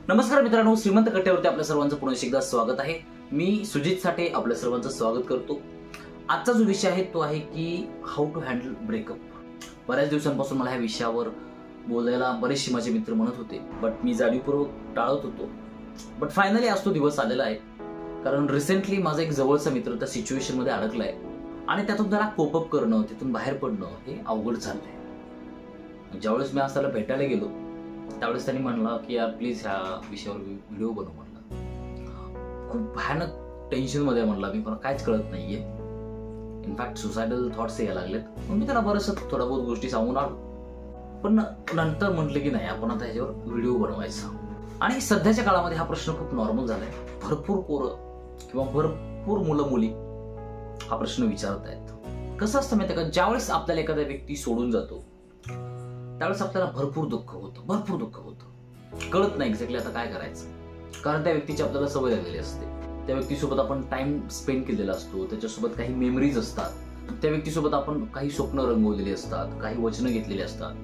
नमस्कार मित्रांनो, श्रीमंत कट्ट्यावरती आपल्या सर्वांचं पुन्हा एकदा स्वागत आहे। मी सुजित साठे आपल्या सर्वांचं स्वागत करतो। आजचा जो विषय आहे तो आहे की हाऊ टू हँडल ब्रेकअप। बऱ्याच दिवसांपासून मला ह्या विषयावर बोलायला बरेचसे माझे मित्र म्हणत होते, बट मी जाणीवपूर्वक टाळत होतो। बट फायनली आज तो दिवस आलेला आहे, कारण रिसेंटली माझा एक जवळचा मित्र त्या सिच्युएशन मध्ये अडकलाय आणि त्यातून त्याला कोप अप करणं, तिथून बाहेर पडणं हे अवघड झालंय। ज्यावेळेस मी आज त्याला भेटायला गेलो त्यावेळेस त्यांनी म्हणलं की यार प्लीज ह्या विषयावर व्हिडिओ बनव म्हणलं। खूप भयानक टेन्शन मध्ये म्हणला मी, मला काहीच कळत नाहीये। इनफॅक्ट सुसायडल थॉट्स यायला लागलेत। मग मी त्याला बरंच थोडा बहुत गोष्टी सांगून आलो, पण नंतर म्हटलं की नाही, आपण आता ह्याच्यावर व्हिडिओ बनवायचा। आणि सध्याच्या काळामध्ये हा प्रश्न खूप नॉर्मल झालाय। भरपूर पोरं किंवा भरपूर मुलं मुली हा प्रश्न विचारत आहेत। कसं असतं माहिती का, ज्यावेळेस आपल्याला एखादा व्यक्ती सोडून जातो त्यावेळेस आपल्याला भरपूर दुःख होतं, कळत नाही एक्झॅक्टली आता काय करायचं। कारण त्या व्यक्तीची आपल्याला सवय लागलेली असते, त्या व्यक्तीसोबत आपण टाइम स्पेंड केलेला असतो, त्याच्यासोबत काही मेमरीज असतात, त्या व्यक्तीसोबत आपण काही स्वप्न रंगवलेली असतात, काही वचनं घेतलेली असतात,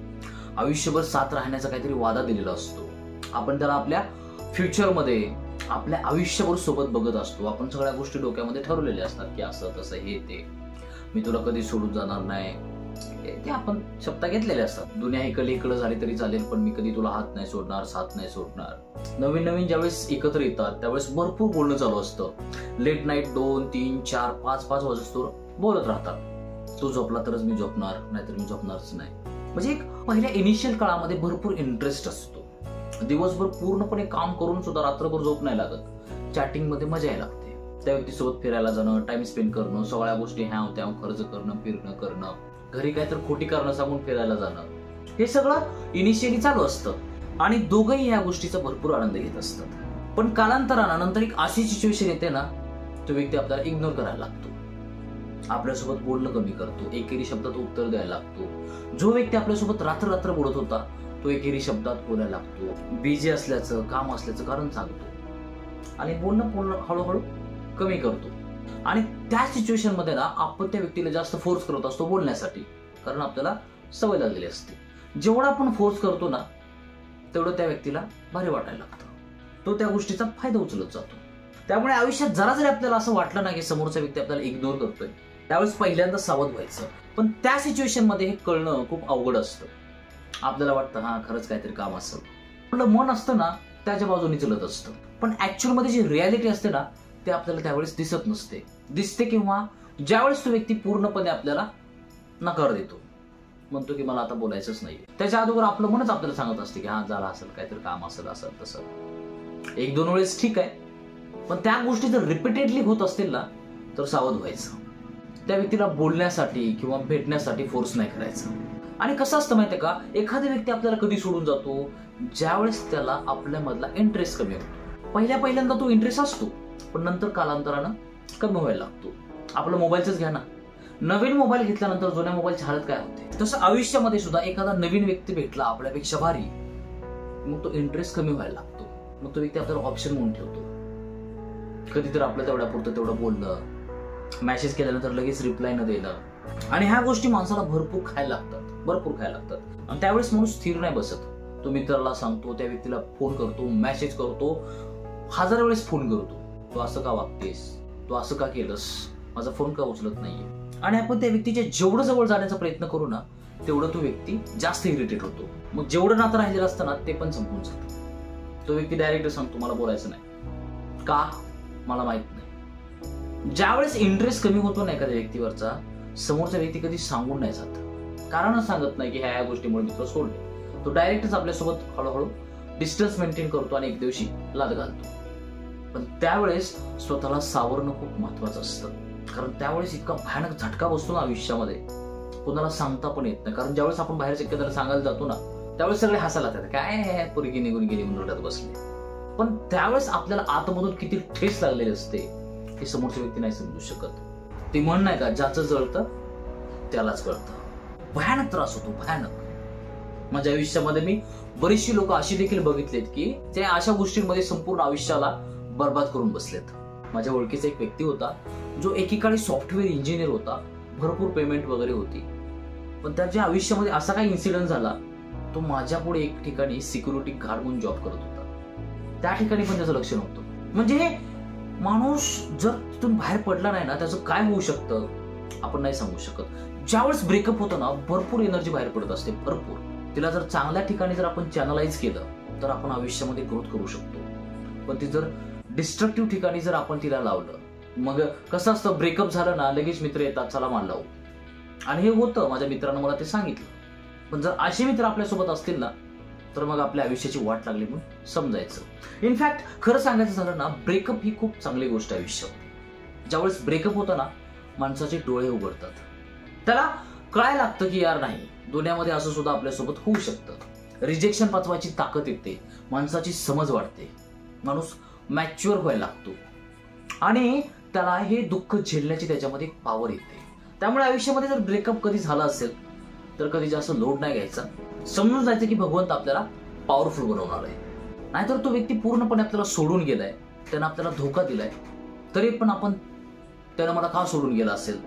आयुष्यभर साथ राहण्याचा काहीतरी वादा दिलेला असतो। आपण त्याला आपल्या फ्युचरमध्ये आपल्या आयुष्यभर सोबत बघत असतो। आपण सगळ्या गोष्टी डोक्यामध्ये ठरवलेल्या असतात की असं तसं हे ते, मी तुला कधी सोडून जाणार नाही, ते आपण शब्द घेतलेले असतात। दुनिया इकडे झाली तरी चालेल, पण मी कधी तुला हात नाही सोडणार, साथ नाही सोडणार। नवीन ज्यावेळेस एकत्र येतात त्यावेळेस भरपूर बोलणं चालू असतं। लेट नाईट 2, 3, 4, 5 वाजता बोलत राहतात। तू झोपला तरच मी झोपणार, नाहीतर मी झोपणारच नाही। म्हणजे एक पहिल्या इनिशियल काळामध्ये भरपूर इंटरेस्ट असतो। दिवसभर पूर्णपणे काम करून सुद्धा रात्रभर झोप नाही लागत। चॅटिंग मध्ये मजा यायला लागते, त्या व्यक्तीसोबत फिरायला जाणं, टाइम स्पेंड करणं, सगळ्या गोष्टी ह्याव त्याव खर्च करणं, फिरणं करणं, घरी काय तर खोटी कारणं सांगून फिरायला जाणं, हे सगळं इनिशियली चालू असतं आणि दोघंही या गोष्टीचा भरपूर आनंद घेत असतात। पण कालांतरानं नंतर एक अशी सिच्युएशन येते ना, तो व्यक्ती आपल्याला इग्नोर करायला लागतो, आपल्यासोबत बोलणं कमी करतो, एकेरी शब्दात उत्तर द्यायला लागतो। जो व्यक्ती आपल्यासोबत रात्र बोलत होता तो एकेरी शब्दात बोलायला लागतो, बिझी असल्याचं, काम असल्याचं कारण सांगतो आणि बोलणं हळूहळू कमी करतो। आणि त्या सिच्युएशन मध्ये ना आपण त्या व्यक्तीला जास्त फोर्स करत असतो बोलण्यासाठी, कारण आपल्याला सवय लागलेली असते। जेवढा आपण फोर्स करतो ना तेवढं त्या व्यक्तीला भारी वाटायला लागतं, तो त्या गोष्टीचा फायदा उचलत जातो। त्यामुळे आयुष्यात जरा जरी आपल्याला असं वाटलं ना की समोरचा व्यक्ती आपल्याला इग्नोर करतोय, त्यावेळेस पहिल्यांदा सावध व्हायचं। पण त्या सिच्युएशन मध्ये हे कळणं खूप अवघड असतं। आपल्याला वाटतं हा खरंच काहीतरी काम असेल, आपलं मन असतं ना त्याच्या बाजूने चलत असतं, पण ऍक्च्युअल मध्ये जी रियालिटी असते ना ते आपल्याला त्यावेळेस दिसते किंवा ज्यावेळेस तो व्यक्ती पूर्णपणे आपल्याला नकार देतो, म्हणतो की मला आता बोलायचंच नाही, त्याच्या अगोदर आपलं मनच आपल्याला सांगत असते की हा झाला असेल, काहीतरी काम असेल, असं तसं। 1-2 वेळेस ठीक आहे, पण त्या गोष्टी जर रिपीटेडली होत असतील ना तर सावध व्हायचं। त्या व्यक्तीला बोलण्यासाठी किंवा भेटण्यासाठी फोर्स नाही करायचं। आणि कसं असतं माहितीये का, एखादा व्यक्ती आपल्याला कधी सोडून जातो ज्यावेळेस त्याला आपल्यामधला इंटरेस्ट कमी होतो। पहिल्यांदा तो इंटरेस्ट असतो, पण नंतर कालांतरानं कमी व्हायला लागतो। आपलं मोबाईलच घ्या ना, नवीन मोबाईल घेतल्यानंतर जुन्या मोबाईलची हालत काय होते, तसं आयुष्यामध्ये सुद्धा एखादा नवीन व्यक्ती भेटला आपल्यापेक्षा भारी, मग तो इंटरेस्ट कमी व्हायला लागतो। मग तो व्यक्ती आपल्याला ऑप्शन म्हणून ठेवतो। कधीतरी आपलं तेवढ्यापुरतं तेवढं बोलणं, मेसेज केल्यानंतर लगेच रिप्लाय न देणं, आणि ह्या गोष्टी माणसाला भरपूर खायला लागतात। आणि त्यावेळेस माणूस स्थिर नाही बसत। तो मित्राला सांगतो, त्या व्यक्तीला फोन करतो, मेसेज करतो, 1000 वेळेस फोन करतो, तू असं का वागतेस, तू असं का केलंस, माझा फोन का उचलत नाहीये। आणि आपण त्या व्यक्तीच्या जेवढं जवळ जाण्याचा प्रयत्न करू ना तेवढं तो व्यक्ती जास्त इरिटेट होतो। मग जेवढं नातं राहिलेलं असतं ना ते पण संपून जातं। तो व्यक्ती डायरेक्ट सांगतो मला बोलायचं नाही, का मला माहित नाही। ज्यावेळेस इंटरेस्ट कमी होतो ना एखाद्या व्यक्तीवरचा, समोरचा व्यक्ती कधी सांगून नाही जात, कारणच सांगत नाही की ह्या गोष्टीमुळे मित्र सोडले। तो डायरेक्टच आपल्यासोबत हळूहळू डिस्टन्स मेंटेन करतो आणि एक दिवशी लाद घालतो। पण त्यावेळेस स्वतःला सावरणं खूप महत्वाचं असतं, कारण त्यावेळेस इतका भयानक झटका बसतो ना आयुष्यामध्ये, कोणाला सांगता पण येत नाही। कारण ज्यावेळेस आपण बाहेर एखाद्याला सांगायला जातो ना त्यावेळेस सगळे हसायला लागतात, काय पोरगी निघून गेली म्हणून रडत बसले। पण त्यावेळेस आपल्याला आतमधून किती ठेस लागलेली असते हे समोरची व्यक्ती नाही समजू शकत। ते म्हण नाही का, ज्याचं जळतं त्यालाच कळतं। भयानक त्रास होतो, भयानक। माझ्या आयुष्यामध्ये मी बरीचशी लोक अशी देखील बघितलेत की ते अशा गोष्टींमध्ये संपूर्ण आयुष्याला बर्बाद करून बसलेत। माझ्या ओळखीचा एक व्यक्ती होता जो एकेकाळी सॉफ्टवेअर इंजिनियर होता, भरपूर पेमेंट वगैरे होती, पण त्याच्या आयुष्यामध्ये असा काही इन्सिडेंट झाला, तो माझ्या पुढे एक ठिकाणी सिक्युरिटी गार्ड म्हणून जॉब करत होता। त्या ठिकाणी पण त्याचं लक्ष नव्हतं. म्हणजे माणूस जर तिथून बाहेर पडला नाही ना, त्याचं काय होऊ शकतं आपण नाही सांगू शकत. ज्यावेळेस ब्रेकअप होतं ना, भरपूर एनर्जी बाहेर पडत असते, भरपूर. तिला जर चांगल्या ठिकाणी जर आपण चॅनलाइज केलं तर आपण आयुष्यामध्ये ग्रोथ करू शकतो. पण ती जर डिस्ट्रक्टिव्ह ठिकाणी जर आपण तिला लावलं, मग कसं असतं, ब्रेकअप झालं ना लगेच मित्र येतात, चला मान लावू. आणि हे होतं, माझ्या मित्रांनं मला ते सांगितलं. पण जर असे मित्र आपल्यासोबत असतील ना, तर मग आपल्या आयुष्याची वाट लागली म्हणून समजायचं. इनफॅक्ट खरं सांगायचं झालं ना, ब्रेकअप ही खूप चांगली गोष्ट आहे आयुष्यात. ज्यावेळेस ब्रेकअप होतं ना, माणसाचे डोळे उघडतात. त्याला कळायला लागतं की यार नाही, दुनियामध्ये असं सुद्धा आपल्यासोबत होऊ शकतं. रिजेक्शन पचवायची ताकद येते, माणसाची समज वाढते, माणूस मॅच्युअर व्हायला लागतो आणि त्याला हे दुःख झेलण्याची त्याच्यामध्ये पॉवर येते. त्यामुळे आयुष्यामध्ये जर ब्रेकअप कधी झाला असेल तर कधी जास्त लोड नाही घ्यायचा. समजून जायचं की भगवंत आपल्याला पॉवरफुल बनवणार आहे. नाहीतर तो व्यक्ती पूर्णपणे आपल्याला सोडून गेलाय, त्यानं आपल्याला धोका दिलाय, तरी पण आपण त्यानं मला का सोडून गेला असेल,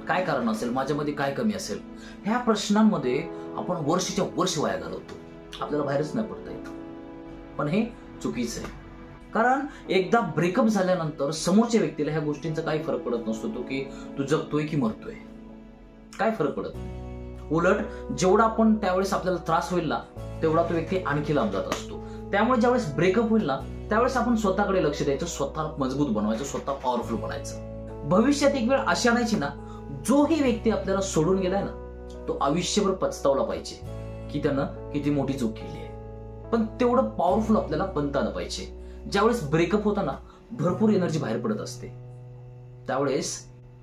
काय कारण असेल, माझ्यामध्ये काय कमी असेल, ह्या प्रश्नांमध्ये आपण वर्षाच्या वर्ष वाया घालवतो. आपल्याला बाहेरच नाही पडता येत. पण हे चुकीचं आहे. कारण एकदा ब्रेकअप झाल्यानंतर समोरच्या व्यक्तीला ह्या गोष्टींचा काही फरक पडत नसतो, तो की तू जगतोय की मरतोय, काय फरक पडत. उलट जेवढा आपण त्यावेळेस आपल्याला त्रास होईल ना, तेवढा तो व्यक्ती आणखी लांब जात असतो. त्यामुळे ज्यावेळेस ब्रेकअप होईल ना, त्यावेळेस आपण स्वतःकडे लक्ष द्यायचं, स्वतःला मजबूत बनवायचं, स्वतः पॉवरफुल बनायचं. भविष्यात एक वेळ अशी आणायची ना, जो ही व्यक्ती आपल्याला सोडून गेलाय ना, तो आयुष्यभर पछतावला पाहिजे की त्यानं किती मोठी चूक केली आहे. पण तेवढं पॉवरफुल आपल्याला बनता आलं पाहिजे. ज्यावेळेस ब्रेकअप होता ना, भरपूर एनर्जी बाहेर पडत असते. त्यावेळेस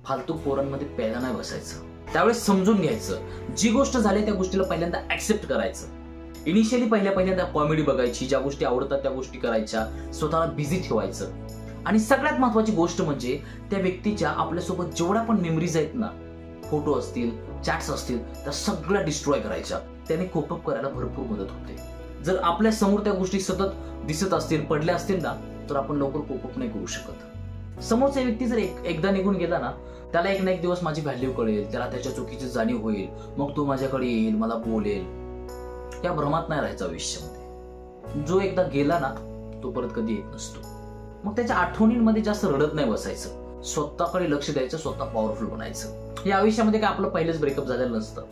फालतू पोरांमध्ये प्यायला नाही बसायचं. त्यावेळेस समजून घ्यायचं, जी गोष्ट झाली त्या गोष्टीला पहिल्यांदा ऍक्सेप्ट करायचं. इनिशियली पहिल्यांदा कॉमेडी बघायची, ज्या गोष्टी आवडतात त्या गोष्टी करायच्या, स्वतःला बिझी ठेवायचं. आणि सगळ्यात महत्वाची गोष्ट म्हणजे त्या व्यक्तीच्या आपल्यासोबत जेवढ्या पण मेमरीज आहेत ना, फोटो असतील, चॅट्स असतील, त्या सगळ्या डिस्ट्रॉय करायच्या. त्याने कोप अप करायला भरपूर मदत होते. जर आपल्या समोर त्या गोष्टी सतत दिसत असतील, पडल्या असतील ना, तर आपण लवकर कोप अप नाही करू शकत. समोरचा व्यक्ती जर एकदा निघून गेला ना, त्याला एक ना एक दिवस माझी व्हॅल्यू कळेल, त्याला त्याच्या चुकीची जाणीव होईल, मग तो माझ्याकडे येईल, मला बोलेल. त्या भ्रमात नाही राहायचं आयुष्यामध्ये. जो एकदा गेला ना, तो परत कधी येत नसतो. मग त्याच्या आठवणींमध्ये जास्त रडत नाही बसायचं, स्वतःकडे लक्ष द्यायचं, स्वतः पॉवरफुल बनायचं. या आयुष्यामध्ये काय आपलं पहिलेच ब्रेकअप झालेलं नसतं.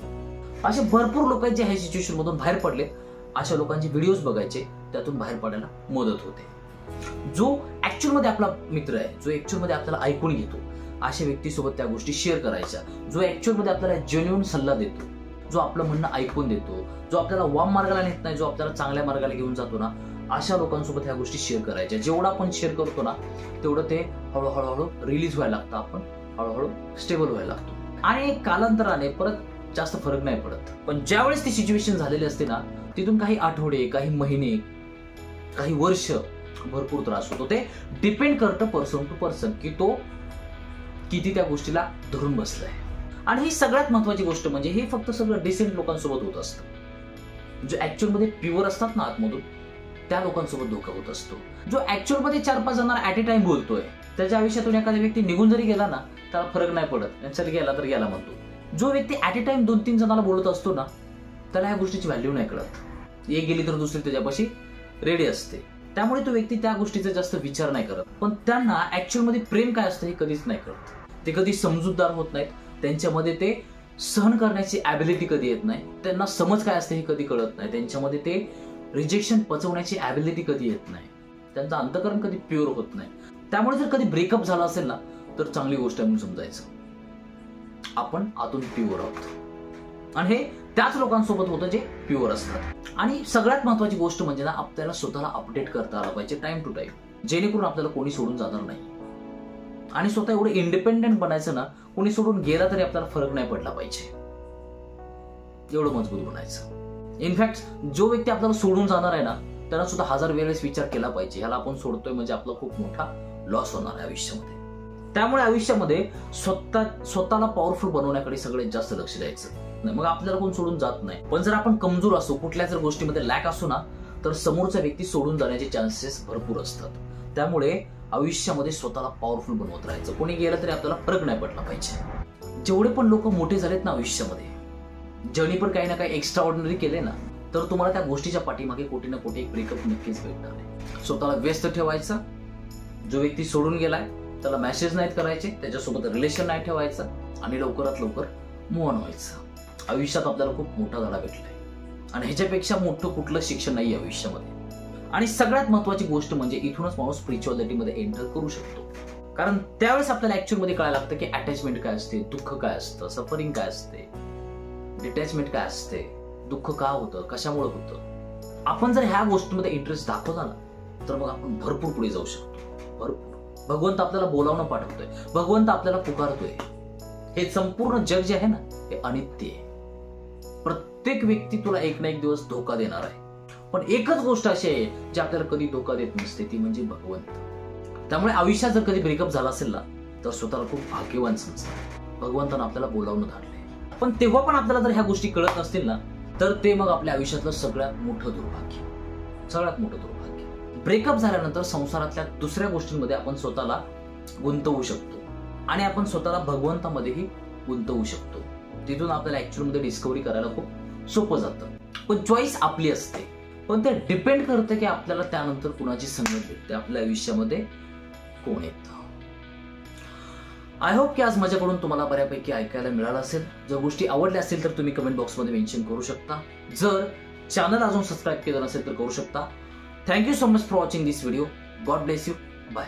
असे भरपूर लोक आहेत जे ह्या सिच्युएशन मधून बाहेर पडले. अशा लोकांचे व्हिडिओज बघायचे, त्यातून बाहेर पडायला मदत होते. जो ऍक्च्युअल मध्ये आपला मित्र आहे, जो ऍक्च्युअल मध्ये आपल्याला ऐकून घेतो, अशा व्यक्तीसोबत त्या गोष्टी शेअर करायच्या. जो ऍक्च्युअल मध्ये आपल्याला जेन्युइन सल्ला देतो, जो आपलं म्हणणं ऐकून देतो, जो आपल्याला वाम मार्गाला नेत नाही, जो आपल्याला चांगल्या मार्गाला घेऊन जातो ना, अशा लोकांसोबत ह्या गोष्टी शेअर करायच्या. जेवढा आपण शेअर करतो ना, तेवढं ते हळूहळू रिलीज व्हायला लागतं, आपण हळूहळू स्टेबल व्हायला लागतो. आणि कालांतराने परत जास्त फरक नाही पडत. पण ज्यावेळेस ती सिच्युएशन झालेली असते ना, तिथून काही आठवडे, काही महिने, काही वर्ष भरपूर त्रास होतो. ते डिपेंड करतं पर्सन टू पर्सन की तो किती त्या गोष्टीला धरून बसलाय. आणि ही सगळ्यात महत्वाची गोष्ट म्हणजे हे फक्त सगळं डिसेंट लोकांसोबत होत असतं. जो ऍक्च्युअल मध्ये प्युअर असतात ना आतमधून, त्या लोकांसोबत धोका होत असतो. जो ऍक्च्युअल मध्ये 4-5 जणांना ऍट ए टाइम बोलतोय, त्याच्या आयुष्यातून एखादा व्यक्ती निघून जरी गेला ना, त्याला फरक नाही पडत, चल गेला तर गेला म्हणतो. जो व्यक्ती ऍट ए टाइम 2-3 जणांना बोलत असतो ना, त्याला ह्या गोष्टीची व्हॅल्यू नाही कळत. एक गेली तर दुसरी त्याच्यापाशी रेडी असते. त्यामुळे तो व्यक्ती त्या गोष्टीचा जास्त विचार नाही करत. पण त्यांना ऍक्च्युअल मध्ये प्रेम काय असतं हे कधीच नाही कळत. ते कधी समजूतदार होत नाहीत. त्यांच्यामध्ये ते सहन करण्याची ॲबिलिटी कधी येत नाही. त्यांना समज काय असते हे कधी कळत नाही. त्यांच्यामध्ये ते रिजेक्शन पचवण्याची ॲबिलिटी कधी येत नाही. त्यांचं अंतःकरण कधी प्युअर होत नाही. त्यामुळे जर कधी ब्रेकअप झाला असेल ना, तर चांगली गोष्ट आहे म्हणून समजायचं. आपण आतून प्युअर आहोत. आणि हे त्याच लोकांसोबत होतं जे प्युअर असतात. आणि सगळ्यात महत्वाची गोष्ट म्हणजे ना, आपल्याला स्वतःला अपडेट करता आला पाहिजे टाइम टू टाइम, जेणेकरून आपल्याला कोणी सोडून जाणार नाही. आणि स्वतः एवढं इंडिपेंडेंट बनायचं ना, कोणी सोडून गेला तरी आपल्याला फरक नाही पडला पाहिजे, एवढं मजबूत बनायचं. इनफॅक्ट जो व्यक्ती आपल्याला सोडून जाणार आहे ना, त्यांना सुद्धा 1000 वेळेस विचार केला पाहिजे, ह्याला आपण सोडतोय म्हणजे आपला खूप मोठा लॉस होणार आहे आयुष्यामध्ये. त्यामुळे आयुष्यामध्ये स्वतःला पॉवरफुल बनवण्याकडे सगळ्यात जास्त लक्ष द्यायचं. मग आपल्याला कोण सोडून जात नाही. पण जर आपण कमजोर असू, कुठल्या जर गोष्टीमध्ये लॅक असू ना, तर समोरचा व्यक्ती सोडून जाण्याचे चान्सेस भरपूर असतात. त्यामुळे आयुष्यामध्ये स्वतःला पॉवरफुल बनवत राहायचं. कोणी गेलं तरी आपल्याला फरक नाही पडला पाहिजे. जेवढे पण लोक मोठे झालेत ना आयुष्यामध्ये, ज्यांनी पण काही ना काही एक्स्ट्रा ऑर्डिनरी केले ना, तर तुम्हाला त्या गोष्टीच्या पाठीमागे कोटी ना कोटी एक ब्रेकअप नक्कीच भेटणार आहे. स्वतःला व्यस्त ठेवायचं. जो व्यक्ती सोडून गेलाय त्याला मेसेज नाहीत करायचे, त्याच्यासोबत रिलेशन नाही ठेवायचं आणि लवकरात लवकर मूव्ह ऑन व्हायचं. आयुष्यात आपल्याला खूप मोठा धडा भेटलाय आणि ह्याच्यापेक्षा मोठं कुठलं शिक्षण नाही आयुष्यामध्ये. आणि सगळ्यात महत्वाची गोष्ट म्हणजे इथूनच माणूस स्पिरिच्युअलिटीमध्ये एंटर करू शकतो. कारण त्यावेळेस आपल्याला ऍक्च्युअल मध्ये कळायला लागतं की अटॅचमेंट काय असते, दुःख काय असतं, सफरिंग काय असते, डिटॅचमेंट काय असते, दुःख का होतं, कशामुळे होतं. आपण जर ह्या गोष्टीमध्ये इंटरेस्ट दाखवला ना तर मग आपण भरपूर पुढे जाऊ शकतो. भरपूर. भगवंत आपल्याला बोलावणं पाठवतोय, भगवंत आपल्याला पुकारतोय. हे संपूर्ण जग जे आहे ना हे अनित्य आहे. प्रत्येक व्यक्ती तुला एक ना एक दिवस धोका देणार आहे, पण एकच गोष्ट अशी आहे जी आपल्याला कधी धोका देत नसते, ती म्हणजे भगवंत. त्यामुळे आयुष्यात जर कधी ब्रेकअप झाला असेल ना तर स्वतःला खूप भाग्यवान समजा. भगवंतानं आपल्याला बोलावणं धाडलंय. पण तेव्हा पण आपल्याला जर ह्या गोष्टी कळत नसतील ना तर ते मग आपल्या आयुष्यातलं सगळ्यात मोठं दुर्भाग्य. सगळ्यात मोठं दुर्भाग्य. ब्रेकअप झाल्यानंतर संसारातल्या दुसऱ्या गोष्टींमध्ये आपण स्वतःला गुंतवू शकतो आणि आपण स्वतःला भगवंतामध्येही गुंतवू शकतो. तिथून आपल्याला ऍक्च्युअल मध्ये डिस्कव्हरी करायला खूप सोपं जातं. पण चॉईस आपली असते, पण ते डिपेंड करतं की आपल्याला त्यानंतर कुणाची संगत भेटते, आपल्या आयुष्यामध्ये कोण येतं. आय होप की आज माझ्याकडून तुम्हाला बऱ्यापैकी ऐकायला मिळालं असेल. जर गोष्टी आवडल्या असतील तर तुम्ही कमेंट बॉक्समध्ये मेन्शन करू शकता. जर चॅनल अजून सबस्क्राईब केलं नसेल तर करू शकता. Thank you so much for watching this video. God bless you. Bye.